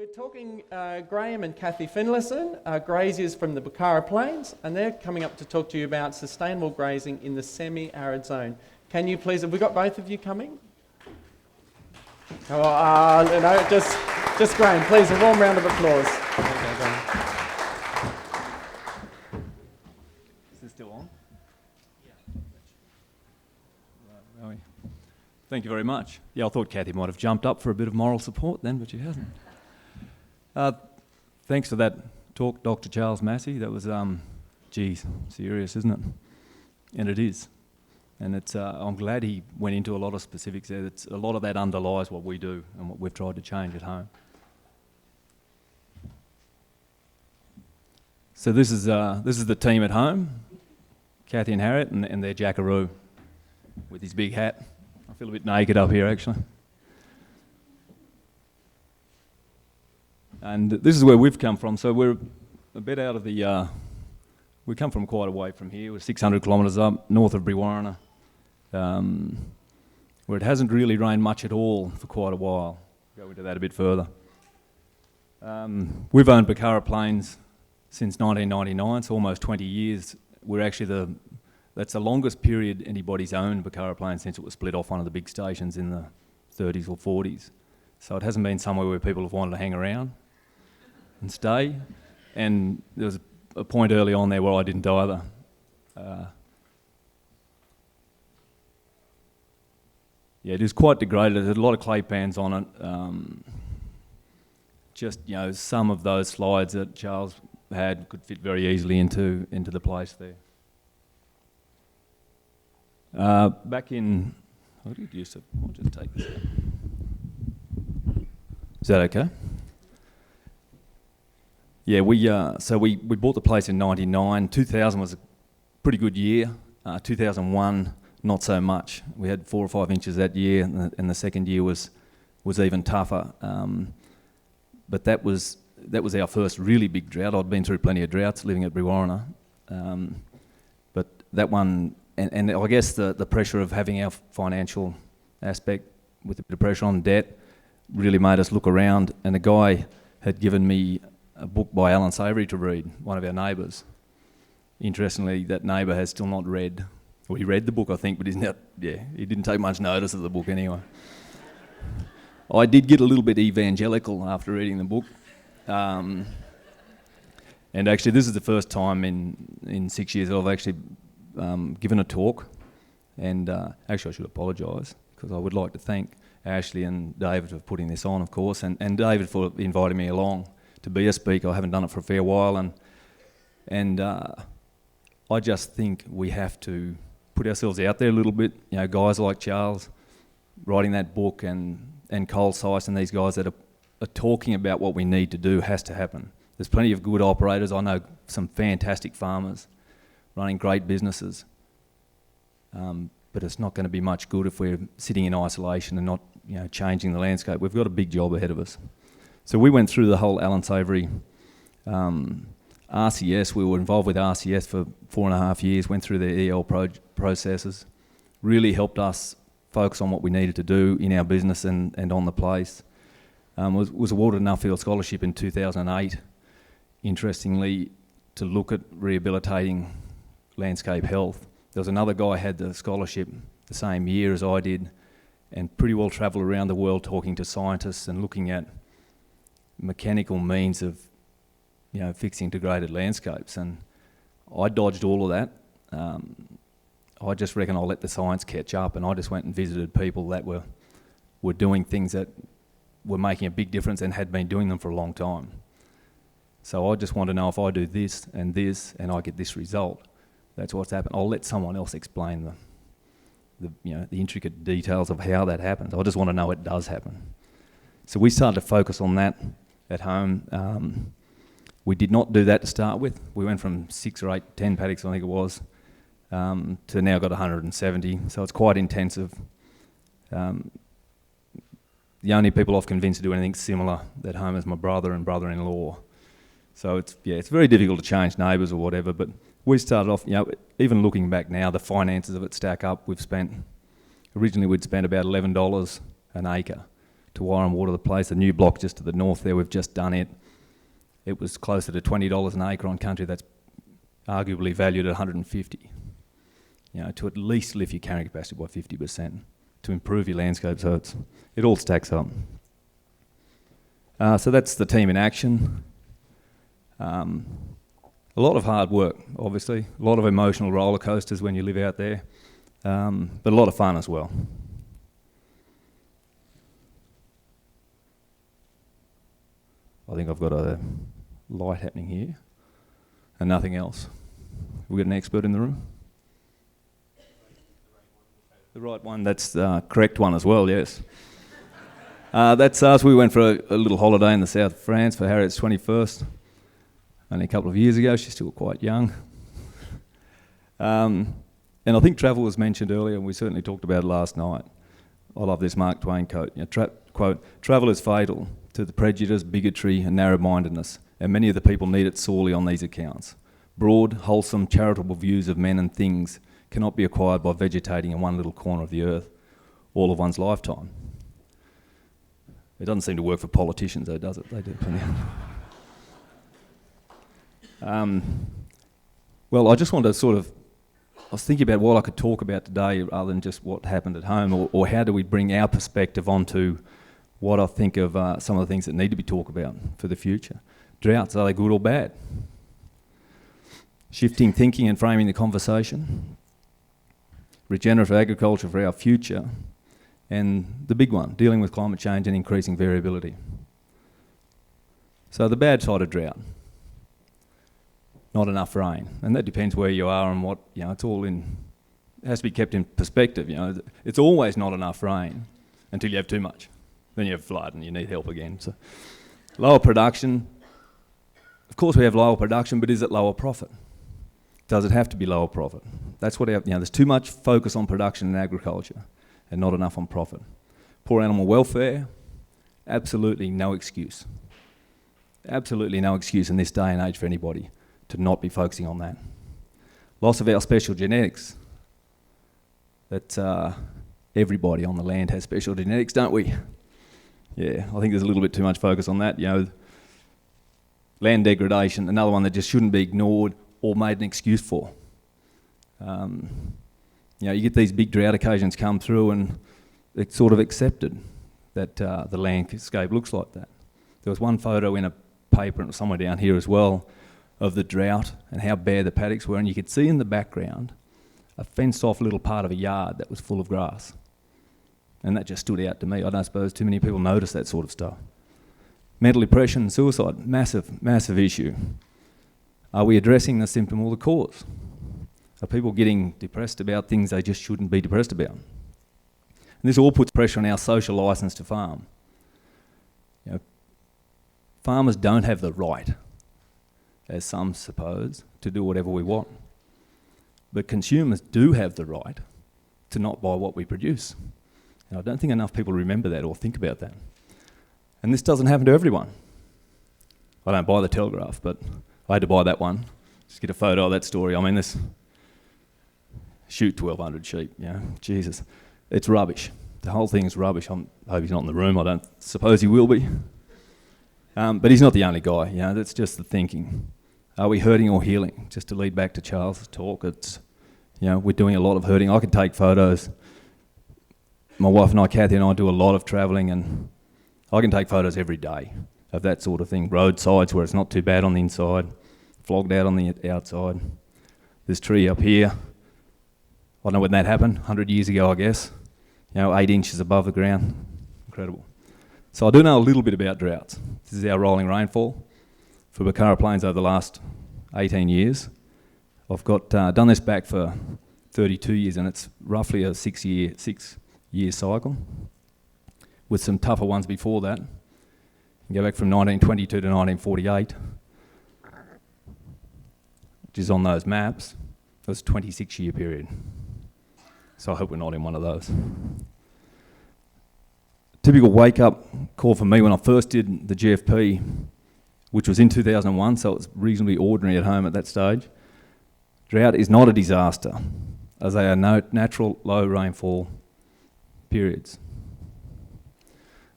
We're talking Graham and Kathy Finlayson, graziers from the Bucara Plains, and they're coming up to talk to you about sustainable grazing in the semi-arid zone. Can you please, have we got both of you coming? Oh, no, just Graham, please, a warm round of applause. Okay, Graham. Is this still on? Yeah. Thank you very much. Yeah, I thought Kathy might have jumped up for a bit of moral support then, but she hasn't. Thanks for that talk, Dr. Charles Massey. That was, serious, isn't it? And it is. And it's, I'm glad he went into a lot of specifics there. A lot of that underlies what we do and what we've tried to change at home. So this is the team at home, Kathy and Harriet, and their jackaroo with his big hat. I feel a bit naked up here, actually. And this is where we've come from. So we're a bit out of the... we come from quite a way from here. We're 600 kilometres up, north of Brewarrina, where it hasn't really rained much at all for quite a while. Go into that a bit further. We've owned Bucara Plains since 1999, so almost 20 years. We're actually that's the longest period anybody's owned Bucara Plains since it was split off one of the big stations in the 30s or 40s. So it hasn't been somewhere where people have wanted to hang around and stay. And there was a point early on there where I didn't either. Yeah, it is quite degraded. There's a lot of clay pans on it. Just, you know, some of those slides that Charles had could fit very easily into the place there. Back in, I'll just take this out. Is that okay? Yeah, we bought the place in '99. 2000 was a pretty good year. 2001, not so much. We had 4 or 5 inches that year, and the second year was even tougher. But that was our first really big drought. I'd been through plenty of droughts living at Brewarrina, but that one, and I guess the pressure of having our financial aspect with a bit of pressure on debt really made us look around. And a guy had given me a book by Alan Savory to read, one of our neighbours. Interestingly, that neighbour has still not read, well, he read the book, I think, but he didn't take much notice of the book anyway. I did get a little bit evangelical after reading the book. And actually, this is the first time in 6 years that I've actually given a talk. And actually, I should apologise, because I would like to thank Ashley and David for putting this on, of course, and David for inviting me along to be a speaker. I haven't done it for a fair while, and I just think we have to put ourselves out there a little bit. You know, guys like Charles writing that book, and Cole Seiss and these guys that are talking about what we need to do has to happen. There's plenty of good operators. I know some fantastic farmers running great businesses, but it's not going to be much good if we're sitting in isolation and not, you know, changing the landscape. We've got a big job ahead of us. So we went through the whole Alan Savory RCS. We were involved with RCS for 4.5 years, went through the EL processes, really helped us focus on what we needed to do in our business and on the place. Was awarded an Nuffield Scholarship in 2008, interestingly, to look at rehabilitating landscape health. There was another guy who had the scholarship the same year as I did, and pretty well travelled around the world talking to scientists and looking at mechanical means of, you know, fixing degraded landscapes. And I dodged all of that. I just reckon I'll let the science catch up, and I just went and visited people that were doing things that were making a big difference and had been doing them for a long time. So I just want to know, if I do this and I get this result, that's what's happened. I'll let someone else explain the intricate details of how that happens. I just want to know it does happen. So we started to focus on that at home. We did not do that to start with. We went from 6 or 8, 10 paddocks, I think it was, to now got 170. So it's quite intensive. The only people I've convinced to do anything similar at home is my brother and brother-in-law. So it's very difficult to change neighbours or whatever, but we started off, you know, even looking back now, the finances of it stack up. Originally we'd spent about $11 an acre to wire and water the place. The new block just to the north there, we've just done it. It was closer to $20 an acre on country that's arguably valued at 150. To at least lift your carrying capacity by 50%, to improve your landscape, so it all stacks up. So that's the team in action. A lot of hard work, obviously, a lot of emotional roller coasters when you live out there, but a lot of fun as well. I think I've got a light happening here and nothing else. We got an expert in the room? The right one, that's the correct one as well, yes. That's us. We went for a little holiday in the south of France for Harriet's 21st, only a couple of years ago. She's still quite young. And I think travel was mentioned earlier, and we certainly talked about it last night. I love this Mark Twain quote. Quote, "Travel is fatal to the prejudice, bigotry and narrow-mindedness, and many of the people need it sorely on these accounts. Broad, wholesome, charitable views of men and things cannot be acquired by vegetating in one little corner of the earth all of one's lifetime." It doesn't seem to work for politicians though, does it? They do plenty. Well, I just wanted to I was thinking about what I could talk about today rather than just what happened at home, or how do we bring our perspective onto what I think of some of the things that need to be talked about for the future. Droughts, are they good or bad? Shifting thinking and framing the conversation. Regenerative agriculture for our future. And the big one, dealing with climate change and increasing variability. So the bad side of drought. Not enough rain. And that depends where you are and what, it's all it has to be kept in perspective, It's always not enough rain until you have too much. Then you have flood and you need help again. So lower production. Of course we have lower production, but is it lower profit? Does it have to be lower profit? That's what there's too much focus on production in agriculture and not enough on profit. Poor animal welfare, absolutely no excuse. Absolutely no excuse in this day and age for anybody to not be focusing on that. Loss of our special genetics. That everybody on the land has special genetics, don't we? Yeah, I think there's a little bit too much focus on that. Land degradation, another one that just shouldn't be ignored or made an excuse for. You get these big drought occasions come through and it's sort of accepted that the landscape looks like that. There was one photo in a paper, and it was somewhere down here as well, of the drought and how bare the paddocks were, and you could see in the background a fenced-off little part of a yard that was full of grass. And that just stood out to me. I don't suppose too many people notice that sort of stuff. Mental depression and suicide, massive issue. Are we addressing the symptom or the cause? Are people getting depressed about things they just shouldn't be depressed about? And this all puts pressure on our social licence to farm. Farmers don't have the right, as some suppose, to do whatever we want. But consumers do have the right to not buy what we produce. And I don't think enough people remember that or think about that. And this doesn't happen to everyone. I don't buy the Telegraph, but I had to buy that one. Just get a photo of that story. This shoot 1,200 sheep, Jesus. It's rubbish. The whole thing's rubbish. I hope he's not in the room. I don't suppose he will be. But he's not the only guy, that's just the thinking. Are we hurting or healing? Just to lead back to Charles' talk, it's, we're doing a lot of hurting. I can take photos. My wife and I, Kathy and I, do a lot of travelling, and I can take photos every day of that sort of thing. Roadsides where it's not too bad on the inside, flogged out on the outside. This tree up here, I don't know when that happened, 100 years ago, I guess. 8 inches above the ground. Incredible. So I do know a little bit about droughts. This is our rolling rainfall for Bucara Plains over the last 18 years. I've got done this back for 32 years, and it's roughly a 6-year cycle, with some tougher ones before that. You go back from 1922 to 1948, which is on those maps. It was a 26-year period. So I hope we're not in one of those. Typical wake-up call for me when I first did the GFP, which was in 2001, so it was reasonably ordinary at home at that stage. Drought is not a disaster, as they are natural low rainfall periods.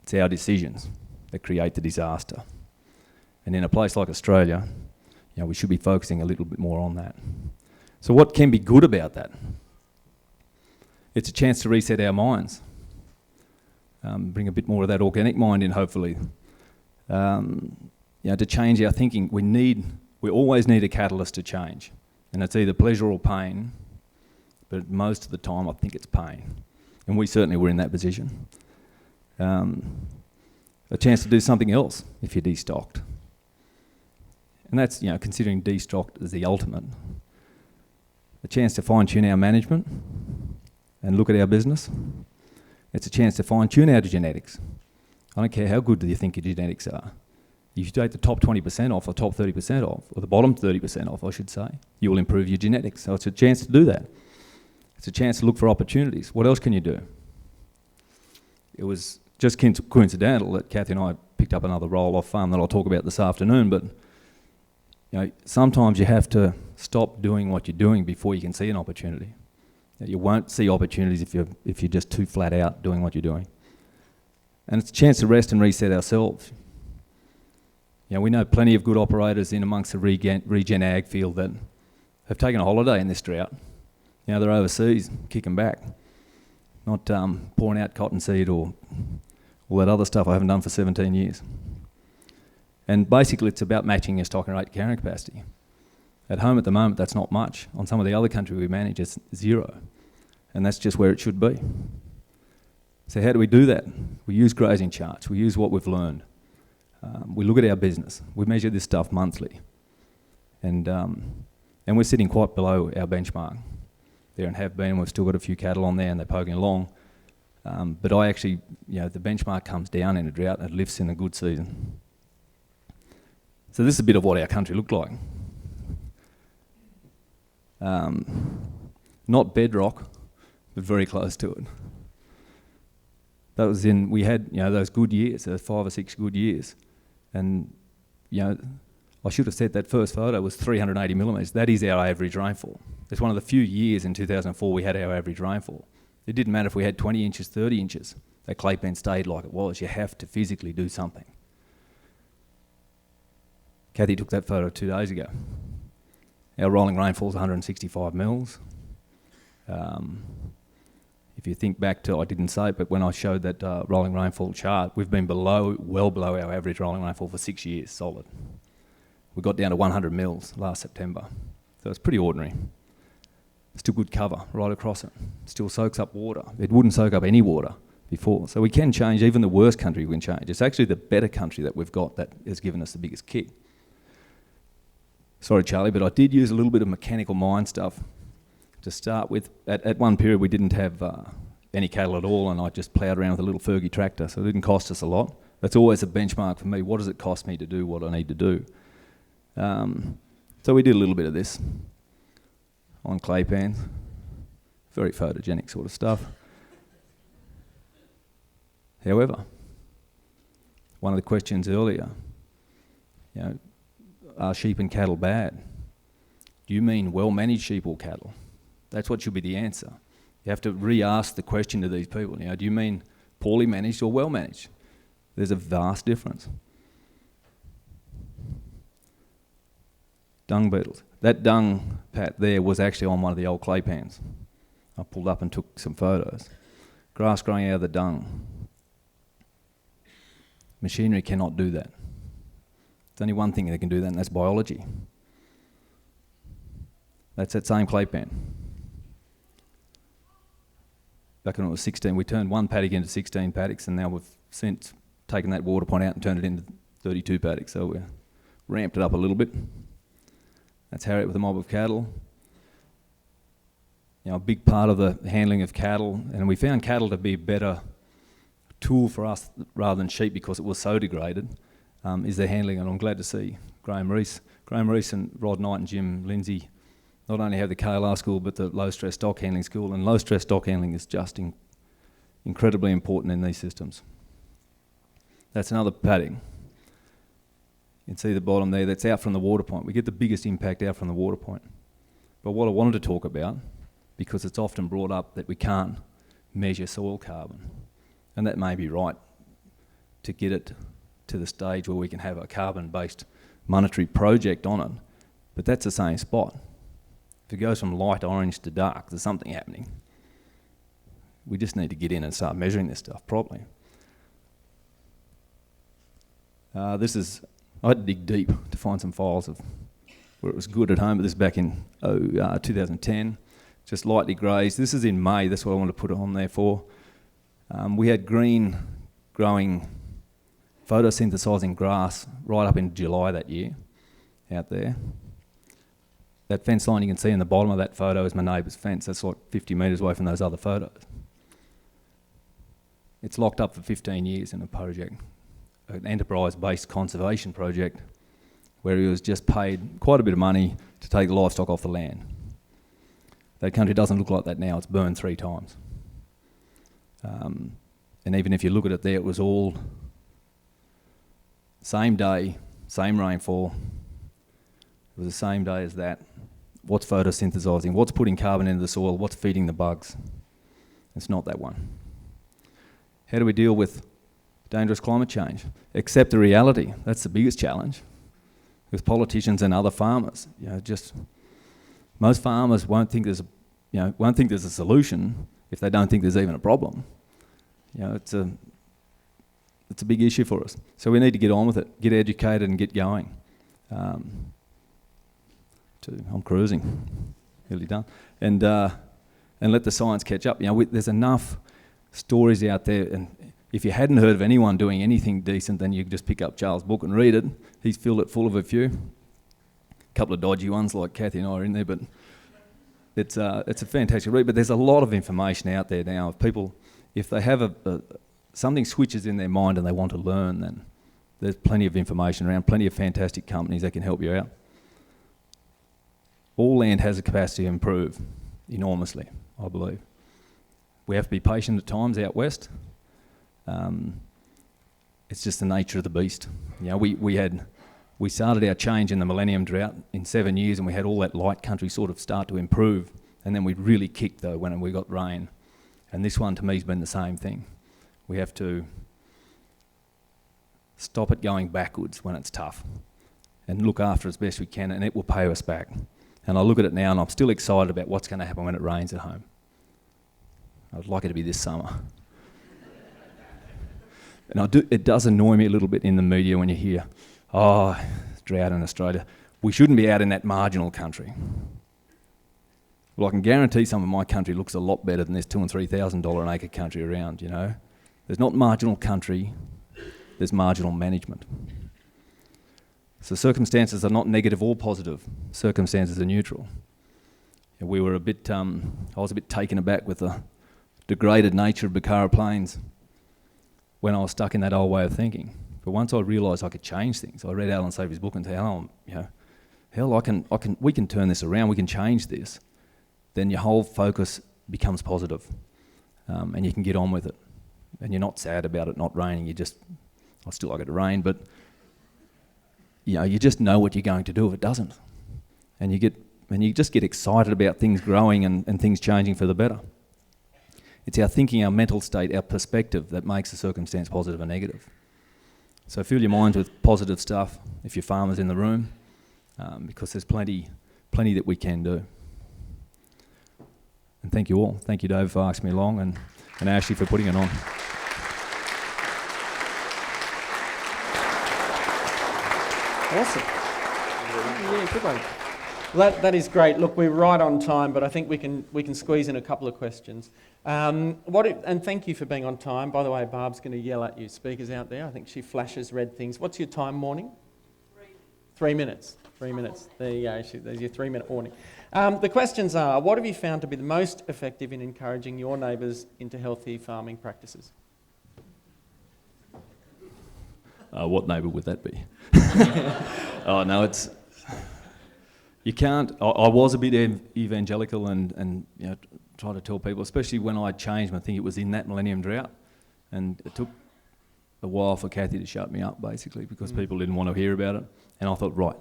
It's our decisions that create the disaster. And in a place like Australia, we should be focusing a little bit more on that. So what can be good about that? It's a chance to reset our minds, bring a bit more of that organic mind in, hopefully. To change our thinking, we always need a catalyst to change. And it's either pleasure or pain, but most of the time I think it's pain. And we certainly were in that position. A chance to do something else if you're destocked. And that's, considering destocked as the ultimate. A chance to fine-tune our management and look at our business. It's a chance to fine-tune our genetics. I don't care how good do you think your genetics are. If you take the top 20% off, or top 30% off, or the bottom 30% off, I should say, you will improve your genetics. So it's a chance to do that. It's a chance to look for opportunities. What else can you do? It was just coincidental that Kathy and I picked up another role off farm that I'll talk about this afternoon, but sometimes you have to stop doing what you're doing before you can see an opportunity. You won't see opportunities if you're just too flat out doing what you're doing. And it's a chance to rest and reset ourselves. We know plenty of good operators in amongst the regen ag field that have taken a holiday in this drought. They're overseas, kicking back, not pouring out cottonseed or all that other stuff I haven't done for 17 years. And basically it's about matching your stock and rate carrying capacity. At home at the moment, that's not much. On some of the other countries we manage, it's zero. And that's just where it should be. So how do we do that? We use grazing charts. We use what we've learned. We look at our business. We measure this stuff monthly. And we're sitting quite below our benchmark there and have been. We've still got a few cattle on there and they're poking along. But I actually, the benchmark comes down in a drought and it lifts in a good season. So this is a bit of what our country looked like. Not bedrock, but very close to it. That was we had, those good years, those 5 or 6 good years. And, I should have said that first photo was 380 millimetres. That is our average rainfall. It's one of the few years in 2004 we had our average rainfall. It didn't matter if we had 20 inches, 30 inches. That clay pen stayed like it was. You have to physically do something. Kathy took that photo 2 days ago. Our rolling rainfall is 165 mils. If you think back to, I didn't say it, but when I showed that rolling rainfall chart, we've been well below our average rolling rainfall for 6 years, solid. We got down to 100 mils last September. So it's pretty ordinary. Still good cover right across it. Still soaks up water. It wouldn't soak up any water before. So we can change, even the worst country we can change. It's actually the better country that we've got that has given us the biggest kick. Sorry, Charlie, but I did use a little bit of mechanical mind stuff to start with. At one period, we didn't have any cattle at all, and I just ploughed around with a little Fergie tractor, so it didn't cost us a lot. That's always a benchmark for me. What does it cost me to do what I need to do? So we did a little bit of this on clay pans. Very photogenic sort of stuff. However, one of the questions earlier, are sheep and cattle bad? Do you mean well-managed sheep or cattle? That's what should be the answer. You have to re-ask the question to these people. Do you mean poorly managed or well-managed? There's a vast difference. Dung beetles. That dung pat there was actually on one of the old clay pans. I pulled up and took some photos. Grass growing out of the dung. Machinery cannot do that. There's only one thing that can do that, and that's biology. That's that same clay pan. Back when it was 16, we turned one paddock into 16 paddocks, and now we've since taken that water point out and turned it into 32 paddocks. So we've ramped it up a little bit. That's Harriet with a mob of cattle. A big part of the handling of cattle, and we found cattle to be a better tool for us rather than sheep because it was so degraded, is their handling, and I'm glad to see Graham Reese and Rod Knight and Jim Lindsay not only have the KLR school but the low stress stock handling school, and low stress stock handling is just incredibly important in these systems. That's another paddock. You can see the bottom there, that's out from the water point. We get the biggest impact out from the water point. But what I wanted to talk about, because it's often brought up that we can't measure soil carbon, and that may be right. to get it to the stage where we can have a carbon-based monetary project on it, but that's the same spot. If it goes from light orange to dark, there's something happening. We just need to get in and start measuring this stuff properly. I had to dig deep to find some files of where it was good at home, but this is back in 2010, just lightly grazed. This is in May, that's what I want to put it on there for. We had green growing, photosynthesising grass right up in July that year, out there. That fence line you can see in the bottom of that photo is my neighbour's fence. That's like 50 metres away from those other photos. It's locked up for 15 years in a project, an enterprise-based conservation project, where he was just paid quite a bit of money to take the livestock off the land. That country doesn't look like that now. It's burned 3 times. And even if you look at it there, it was all same day, same rainfall. It was the same day as that. What's photosynthesising? What's putting carbon into the soil? What's feeding the bugs? It's not that one. How do we deal with dangerous climate change? Accept the reality. That's the biggest challenge. With politicians and other farmers, most farmers won't think there's a solution if they don't think there's even a problem. It's a big issue for us. So we need to get on with it, get educated, and get going. I'm cruising, nearly done, and let the science catch up. There's enough stories out there, and if you hadn't heard of anyone doing anything decent, then you could just pick up Charles' book and read it. He's filled it full of a few. A couple of dodgy ones like Kathy and I are in there, but it's a fantastic read. But there's a lot of information out there now. If people, if they have something switches in their mind and they want to learn, then there's plenty of information around, plenty of fantastic companies that can help you out. All land has a capacity to improve enormously, I believe. We have to be patient at times out west. It's just the nature of the beast. We started our change in the Millennium Drought in 7 years, and we had all that light country sort of start to improve, and then we really kicked though when we got rain. And this one to me has been the same thing. We have to stop it going backwards when it's tough and look after it as best we can, and it will pay us back. And I look at it now and I'm still excited about what's going to happen when it rains at home. I'd like it to be this summer. And it does annoy me a little bit in the media when you hear, drought in Australia. We shouldn't be out in that marginal country. Well, I can guarantee some of my country looks a lot better than this $2,000 and $3,000 an acre country around, There's not marginal country, there's marginal management. So circumstances are not negative or positive. Circumstances are neutral. We were I was a bit taken aback with the degraded nature of Bucara Plains when I was stuck in that old way of thinking. But once I realised I could change things, I read Alan Savory's book and said, we can turn this around, we can change this. Then your whole focus becomes positive, and you can get on with it. And you're not sad about it not raining. I still like it to rain, but you just know what you're going to do if it doesn't. And you just get excited about things growing and things changing for the better. It's our thinking, our mental state, our perspective that makes the circumstance positive or negative. So fill your minds with positive stuff if you're farmers in the room, because there's plenty that we can do. And thank you all. Thank you, Dave, for asking me along, and Ashley for putting it on. Awesome. Yeah, good one. Well, that is great. Look, we're right on time, but I think we can squeeze in a couple of questions. And thank you for being on time. By the way, Barb's going to yell at you, speakers out there. I think she flashes red things. What's your time warning? 3 minutes. 3 minutes. There you go. There's your 3-minute warning. The questions are, what have you found to be the most effective in encouraging your neighbours into healthy farming practices? What neighbour would that be? You can't. I was a bit evangelical and try to tell people, especially when I changed. I think it was in that Millennium Drought, and it took a while for Kathy to shut me up, basically, because people didn't want to hear about it. And I thought, right,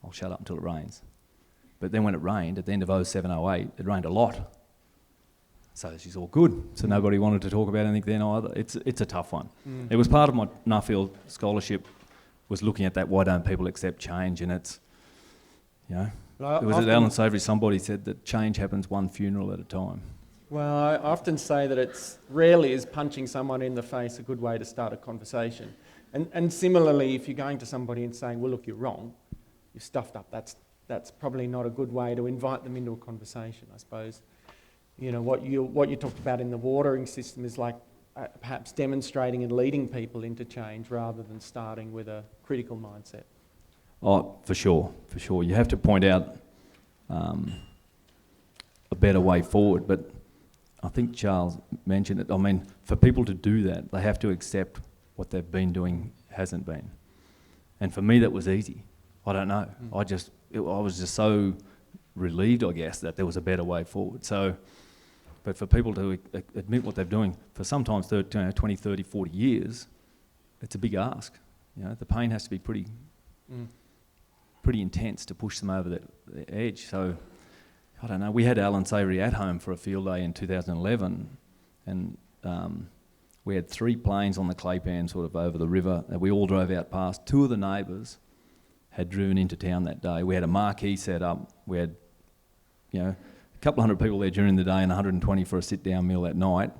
I'll shut up until it rains. But then when it rained, at the end of 07, 08, it rained a lot. So she's all good. So nobody wanted to talk about anything then either. It's a tough one. It was part of my Nuffield scholarship, was looking at that, why don't people accept change? And it's, you know, it was at Alan Savory, somebody said that change happens one funeral at a time. Well, I often say that it's rarely is punching someone in the face a good way to start a conversation. And similarly, if you're going to somebody and saying, well, look, you're wrong, you've stuffed up, that's probably not a good way to invite them into a conversation, I suppose. You know, what you talked about in the watering system is like perhaps demonstrating and leading people into change rather than starting with a critical mindset. Oh, for sure. You have to point out a better way forward, but I think Charles mentioned it. I mean, for people to do that, they have to accept what they've been doing hasn't been. And for me, that was easy. I don't know. I was just so relieved, I guess, that there was a better way forward. So, but for people to admit what they're doing for sometimes 20, 30, 40 years, it's a big ask. You know, the pain has to be pretty intense to push them over the edge. So, I don't know. We had Alan Savory at home for a field day in 2011, and we had 3 planes on the Claypan sort of over the river that we all drove out past. 2 of the neighbours had driven into town that day. We had a marquee set up. We had, you know, a couple of hundred people there during the day and 120 for a sit-down meal at night.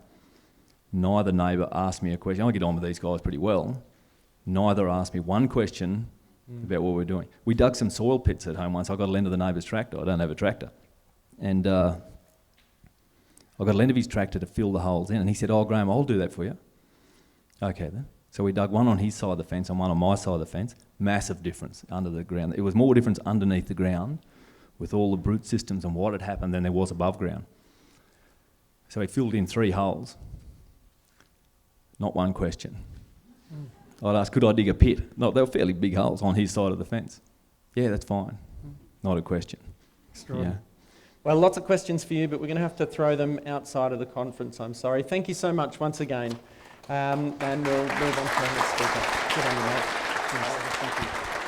Neither neighbour asked me a question. I get on with these guys pretty well. Neither asked me one question about what we're doing. We dug some soil pits at home once. I got a lend of the neighbour's tractor. I don't have a tractor. And I got a lend of his tractor to fill the holes in. And he said, oh, Graham, I'll do that for you. Okay, then. So we dug one on his side of the fence and one on my side of the fence. Massive difference under the ground. It was more difference underneath the ground with all the brute systems and what had happened than there was above ground. So he filled in 3 holes. Not one question. I'd ask, could I dig a pit? No, they were fairly big holes on his side of the fence. Yeah, that's fine. Not a question. Extraordinary. Yeah. Well, lots of questions for you, but we're going to have to throw them outside of the conference, I'm sorry. Thank you so much once again. And we'll move on to our next speaker. Good on you, mate. Thank you.